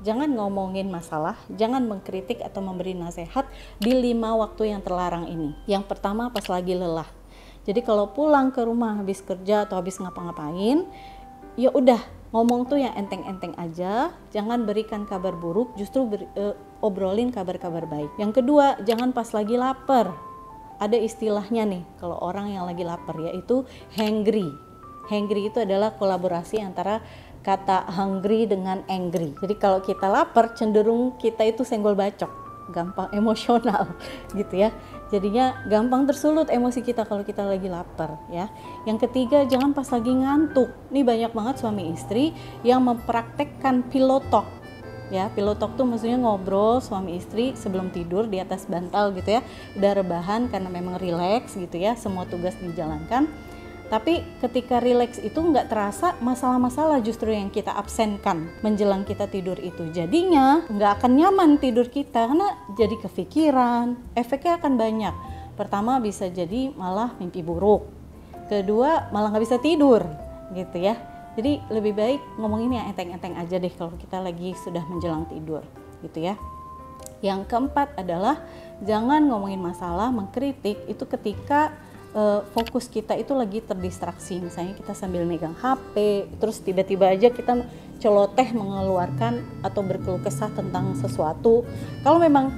Jangan ngomongin masalah, jangan mengkritik atau memberi nasihat di 5 waktu yang terlarang ini. Yang pertama pas lagi lelah. Jadi kalau pulang ke rumah habis kerja atau habis ngapa-ngapain, ya udah ngomong tuh yang enteng-enteng aja, jangan berikan kabar buruk, justru obrolin kabar-kabar baik. Yang kedua, jangan pas lagi lapar. Ada istilahnya nih kalau orang yang lagi lapar, yaitu hangry. Hangry itu adalah kolaborasi antara kata hungry dengan angry. Jadi kalau kita lapar, cenderung kita itu senggol bacok, gampang emosional gitu ya. Jadinya gampang tersulut emosi kita kalau kita lagi lapar ya. Yang ketiga, jangan pas lagi ngantuk. Ini banyak banget suami istri yang mempraktekkan pillow talk. Ya, pillow talk tuh maksudnya ngobrol suami istri sebelum tidur di atas bantal gitu ya. Udah rebahan karena memang rileks gitu ya, semua tugas dijalankan. Tapi ketika rileks itu nggak terasa masalah-masalah justru yang kita absenkan menjelang kita tidur itu. Jadinya nggak akan nyaman tidur kita karena jadi kepikiran, efeknya akan banyak. Pertama bisa jadi malah mimpi buruk. Kedua malah nggak bisa tidur gitu ya. Jadi lebih baik ngomongin yang enteng-enteng aja deh kalau kita lagi sudah menjelang tidur gitu ya. Yang keempat adalah jangan ngomongin masalah, mengkritik itu ketika fokus kita itu lagi terdistraksi. Misalnya kita sambil megang HP, terus tiba-tiba aja kita celoteh mengeluarkan atau berkeluh kesah tentang sesuatu. Kalau memang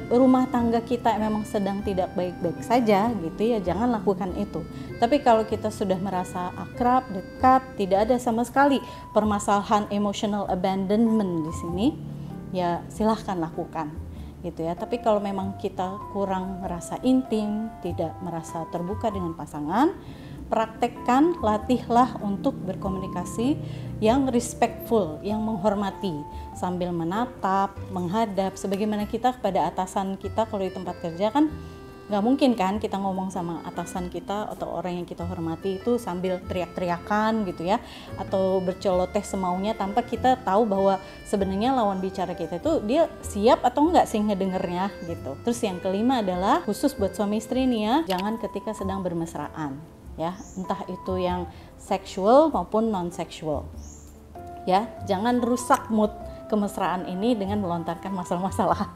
rumah tangga kita memang sedang tidak baik-baik saja gitu ya, jangan lakukan itu. Tapi kalau kita sudah merasa akrab, dekat, tidak ada sama sekali permasalahan emotional abandonment di sini, ya silahkan lakukan gitu ya. Tapi kalau memang kita kurang merasa intim, tidak merasa terbuka dengan pasangan, praktekkan, latihlah untuk berkomunikasi yang respectful, yang menghormati, sambil menatap, menghadap, sebagaimana kita kepada atasan kita. Kalau di tempat kerja kan nggak mungkin kan kita ngomong sama atasan kita atau orang yang kita hormati itu sambil teriak-teriakan gitu ya, atau berceloteh semaunya tanpa kita tahu bahwa sebenarnya lawan bicara kita itu dia siap atau enggak sih ngedengernya gitu. Terus yang kelima adalah khusus buat suami istri nih ya, jangan ketika sedang bermesraan ya, entah itu yang seksual maupun non seksual ya, jangan rusak mood kemesraan ini dengan melontarkan masalah-masalah.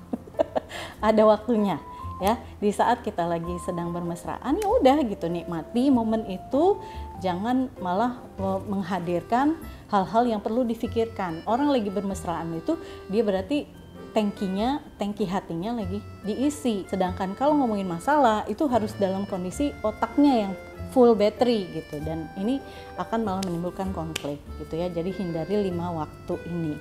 Ada waktunya ya, di saat kita lagi sedang bermesraan ya udah gitu, nikmati momen itu, jangan malah menghadirkan hal-hal yang perlu difikirkan. Orang lagi bermesraan itu dia berarti tangki hatinya lagi diisi, sedangkan kalau ngomongin masalah itu harus dalam kondisi otaknya yang full battery gitu, dan ini akan malah menimbulkan konflik gitu ya. Jadi hindari 5 waktu ini.